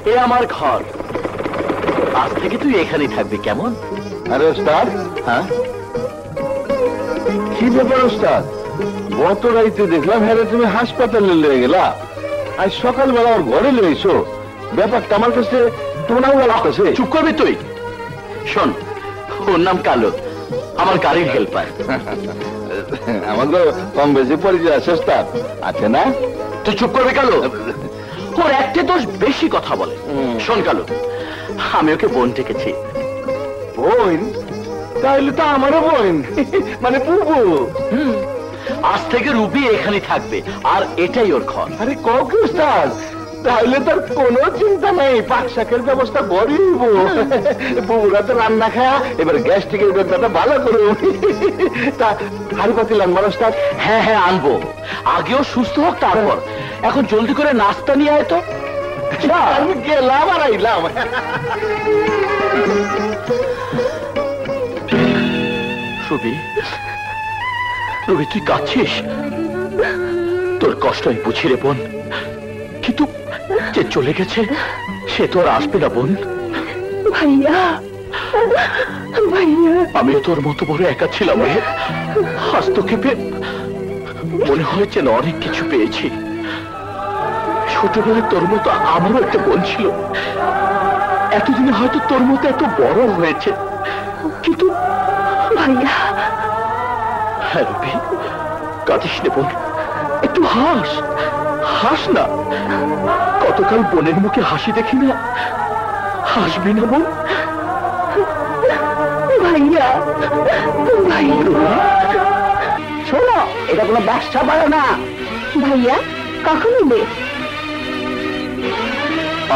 এ আমার ঘর, আজ থেকে তুই এখানেই থাকবি, কেমন? আরে ওস্তাদ, হ্যাঁ কি ব্যাপার ওস্তাদ? গত রাইতে দেখলাম হ্যাঁ তুমি হাসপাতালে লয়ে গেলা, আজ সকালবেলা ওর ঘরে লইছো। ব্যাপারটা আমার কাছে তোমার লাগতেছে। চুপ করবি তুই? শোন, ওর নাম কালো, আমার গাড়ির হেল্পার। আমার তো কম বেশি পরিচয় আছে ওস্তাদ, আছে না? তুই চুপ করবি কালো, ওর একটা দোষ বেশি কথা বলে। শোন কালো, আমি ওকে বোন ডেকেছি। বোন? তাহলে তো আমারও বোন, মানে বুবু। আজ থেকে রুবি এখানে থাকবে, আর এটাই ওর ঘর। আরে কি ওস্তাদ, তাহলে তার কোনো চিন্তা নেই, পাক শাকের ব্যবস্থা করিব। বুবুরা তো রান্না খায়া এবার গ্যাস্ট্রিকের ব্যাপারটা ভালো করব। তা হাড়ি পাতিল আনবার ওস্তাদ? হ্যাঁ হ্যাঁ আনবো, আগেও সুস্থ হোক তারপর। এখন জলদি করে নাস্তা নিয়ে আয় তো। আমি গেলাম আর আইলাম। রুবি, রুবি তুই কাঁদছিস? তোর কষ্ট আমি বুঝি রে বোন, কিন্তু যে চলে গেছে সে তো আর আসবে না বোন। ভাইয়া, ভাইয়া, আমি তোর মতো বড় একা ছিলাম রে। আজ তোকে পেয়ে মনে হয় যেন অনেক কিছু পেয়েছি। ছোটবেলায় তোর মতো আমারও একটা বোন ছিল, এতদিনে হয়তো তোর মতো এত বড় হয়েছে, কিন্তু ভাইয়া। হ্যাঁ রুবি, কাঁদিস নে বোন, একটু হাস, হাস না। কতকাল বোনের মুখে হাসি দেখি না, হাসবি না বোন? ভাইয়া, ভাইয়া, শোনো, এটা কোনো ব্যবসা পারে না। ভাইয়া কখন এলে?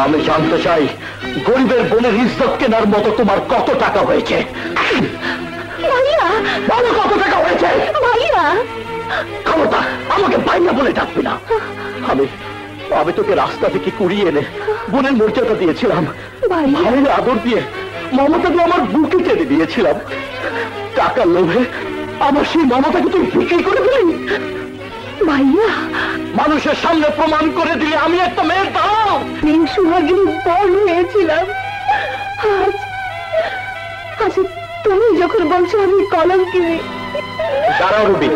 আমি জানতে চাই, গরিবের বোনের ইজ্জত কেনার মতো তোমার কত টাকা হয়েছে? ভাইয়া, বলো কত টাকা হয়েছে? ভাইয়া, ক্ষমতা আমাকে ভাইয়া বলে ডাকবি না। আমি তোকে রাস্তা থেকে কুড়িয়ে এনে বোনের মর্যাদা দিয়েছিলাম, ভাইয়ের আদর দিয়ে মমতা দিয়ে আমার বুকে টেনে দিয়েছিলাম। টাকার লোভে আমার সেই মমতাকে তুই বিক্রি করে দিলি। ভাইয়া, মানুষের সামনে প্রমাণ করে দিলি আমি একটা মেয়ের দাম। সুহাগিনী বল হয়েছিলাম, আজ তুমি যখন বলছো আমি কলঙ্কিনী। দাঁড়াও রুবি,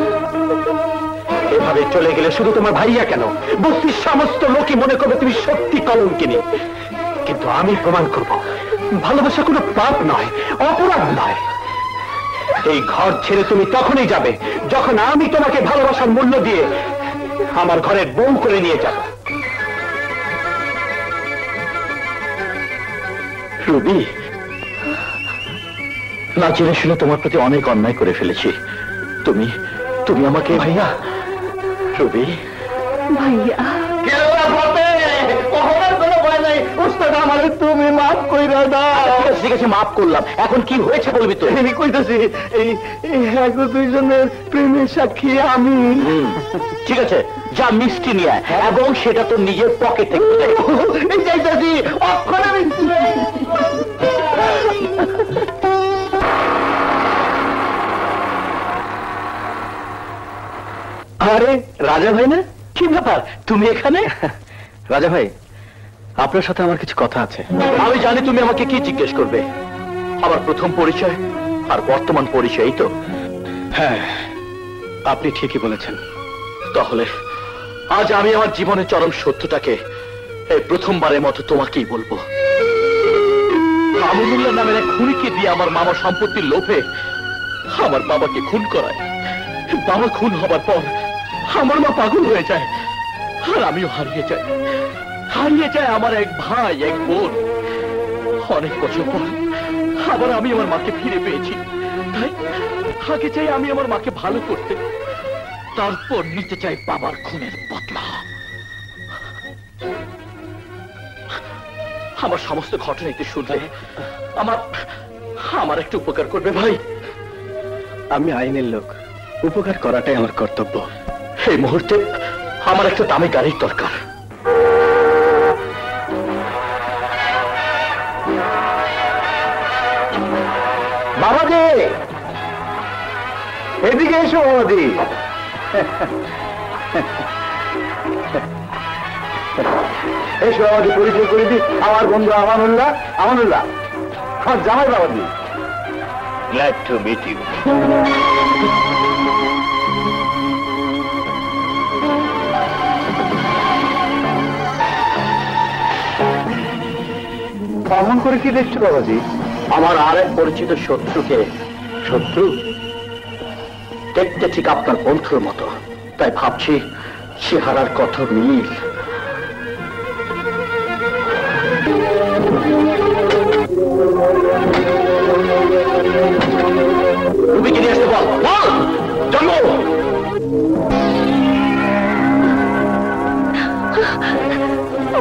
এভাবে চলে গেলে শুধু তোমার ভাইয়া কেন, বস্তির সমস্ত লোকই মনে করবে তুমি সত্যি কলঙ্কিনী। কিন্তু আমি প্রমাণ করব, ভালোবাসা কোনো পাপ নয়, অপরাধ নয়। এই ঘর ছেড়ে তুমি তখনই যাবে যখন আমি তোমাকে ভালোবাসার মূল্য দিয়ে আমার ঘরের বউ করে নিয়ে যাব। রুবি, না জেনে শুনে তোমার প্রতি অনেক অন্যায় করে ফেলেছি। তুমি তুমি আমাকে ভাইয়া। রুবি, ভাইয়া, তুমি মাফ কইরা দাও। ঠিক আছে, মাফ করলাম। এখন কি হয়েছে বলবি তো? কইতাছি, এই দুইজনের প্রেমের সাক্ষী আমি। ঠিক আছে, যা মিষ্টি নিয়ে আয়, এবং সেটা তো নিজের পকেট থেকে। চাইতাছি অক্ষরে মিষ্টি। আরে রাজা ভাই না? কি ব্যাপার তুমি এখানে? রাজা ভাই, আপনার সাথে আমার কিছু কথা আছে। আমি জানি তুমি আমাকে কি জিজ্ঞেস করবে। আমার প্রথম পরিচয় আর বর্তমান পরিচয় তো? হ্যাঁ, আপনি ঠিকই বলেছেন। তাহলে আজ আমি আমার জীবনের চরম সত্যটাকে এই প্রথমবারের মতো তোমাকেই বলবো। আমিনুল্লাহ নামের এক খুনিকে দিয়ে আমার মামা সম্পত্তির লোভে আমার বাবাকে খুন করায়। বাবা খুন হবার পর আমার মা পাগল হয়ে যায়, আর আমিও হারিয়ে যাই। হারিয়ে যায় আমার এক ভাই, এক বোন। অনেক বছর পর আবার আমি আমার মাকে ফিরে পেয়েছি। তাই আগে চাই আমি আমার মাকে ভালো করতে, তারপর নিতে চাই বাবার খুনের বদলা। আমার সমস্ত ঘটনা একটু শুনলে আমার একটু উপকার করবে ভাই। আমি আইনের লোক, উপকার করাটাই আমার কর্তব্য। এই মুহূর্তে আমার একটা দামি গাড়ির দরকার। বাবাজি, এদিকে এসো বাবাজি। এসো আমাকে পরিচয় করে দিই, আমার বন্ধু আমানুল্লাহ। আমানুল্লাহ আমার জামাই বাবাজি। Glad to meet you. অমন করে কি দেখছো বাবাজি? আমার আর এক পরিচিত শত্রুকে। শত্রু দেখতে ঠিক আপনার বন্ধুর মতো, তাই ভাবছি চেহারার কত মিল। রুবিকে নিয়ে আসতে বল। বল জন্ম।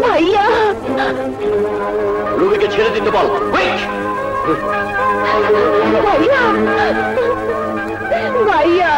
ভাইয়া, রুবিকে ছেড়ে দিতে বল। কুইক। ভাইয়া, ভাইয়া।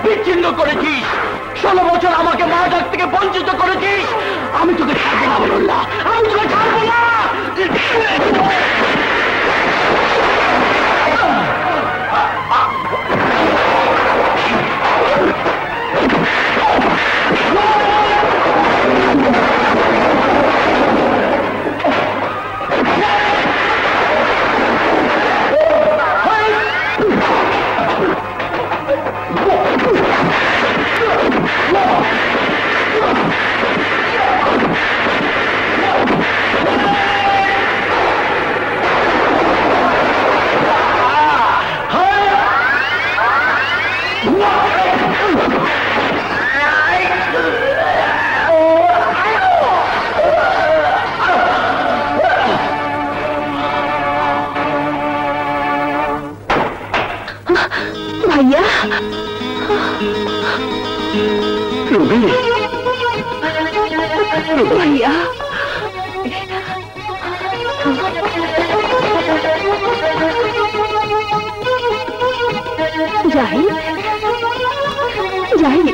বিচ্ছিন্ন করেছিস, 16 বছর আমাকে মা ডাক থেকে বঞ্চিত করেছিস। আমি তোকে ছাড়বো না বলুল্লাহ, আমি তোকে ছাড়বো না। ভাইয়া, রুবি, ভাইয়া, জাহিদ, জাহিদ।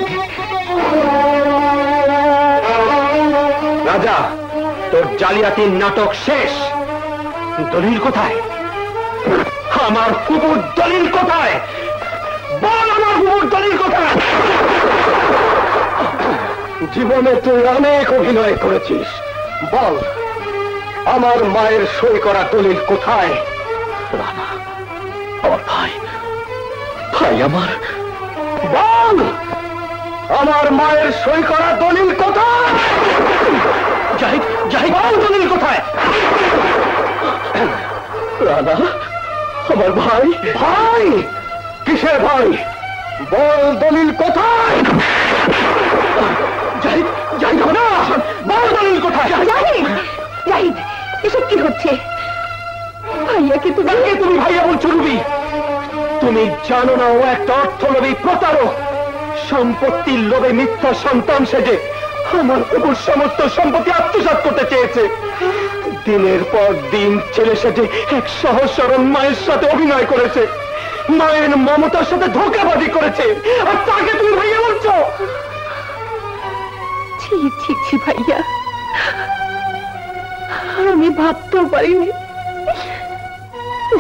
রাজা, তোর জালিয়াতির নাটক শেষ। দলিল কোথায়? আমার ফুপুর দলিল কোথায়? বল আমার ফুপুর দলিল কোথায়? জীবনে তুই অনেক অভিনয় করেছিস, বল আমার মায়ের সই করা দলিল কোথায়? রানা, আমার ভাই, ভাই আমার, বল আমার মায়ের সই করা দলিল কোথায়? জাহিদ, জাহিদ, বল দলিল কোথায়? রানা, আমার ভাই, ভাই কিসের ভাই? বল দলিল কোথায়? জাহিদ, জাহিদ, না, বল দলিল কোথায়? জাহিদ, জাহিদ, এসব কি হচ্ছে? ভাইয়াকে তুমি কাকে তুমি ভাইয়া বলছো রুবি? তুমি জানো না ও একটা অর্থলোভী প্রতারক, সম্পত্তির লোভে মিথ্যা সন্তান সেজে আমার কুকুর সমস্ত সম্পত্তি আত্মসাৎ করতে চেয়েছে। দিনের পর দিন ছেলে সেজে এক সহজ সরল মায়ের সাথে অভিনয় করেছে, মায়ের মমতার সাথে ধোঁকাবাজি করেছে, আর তাকে তুমি ভাইয়া বলছো? ছি ছি ছি ভাইয়া, আমি ভাবতেও পারিনি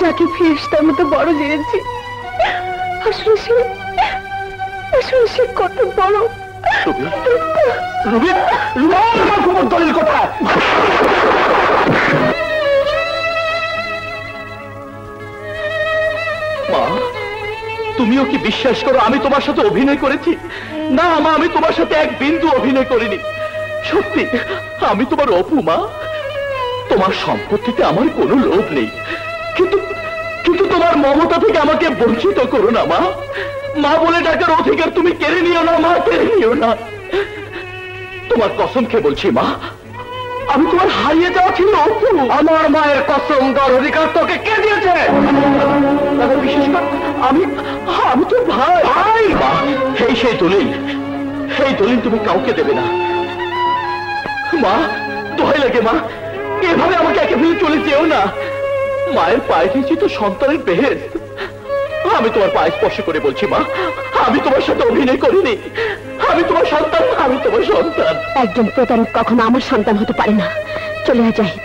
যাকে ফেরেশতার মতো বড় জেনেছি, আসলে সে কত বড়। রুবি, আমার কুকুর দলিল কোথায়? মা, তুমিও কি বিশ্বাস করো আমি তোমার সাথে অভিনয় করেছি? না মা, আমি তোমার সাথে এক বিন্দু অভিনয় করিনি। সত্যি আমি তোমার অপু মা। তোমার সম্পত্তিতে আমার কোনো লোভ নেই, কিন্তু কিন্তু তোমার মমতা থেকে আমাকে বঞ্চিত করো না মা। মা বলে ডাকার অধিকার তুমি কেড়ে নিও না মা, কেড়ে নিও না। তোমার কসম খেয়ে বলছি মা, আমি তোমার হারিয়ে যাওয়া ছিল অপু। আমার মায়ের কসম দেওয়ার অধিকার তোকে কে দিয়েছে? দাদা বিশেষ কর, আমি তো ভাই। ভাই মা, সেই দলিল, সেই দলিল তুমি কাউকে দেবে না মা। দোহাই লাগে মা, এভাবে আমাকে একে ফেলে চলে যেও না। মায়ের পায়ে দিয়েছি তো সন্তানের বেহেশত। আমি তোমার পায়ে স্পর্শ করে বলছি মা, আমি তোমার সাথে অভিনয় করিনি। আমি তোমার সন্তান, আমি তোমার সন্তান। একজন প্রতারক কখনো আমার সন্তান হতে পারে না। চলে আয় জাহিদ।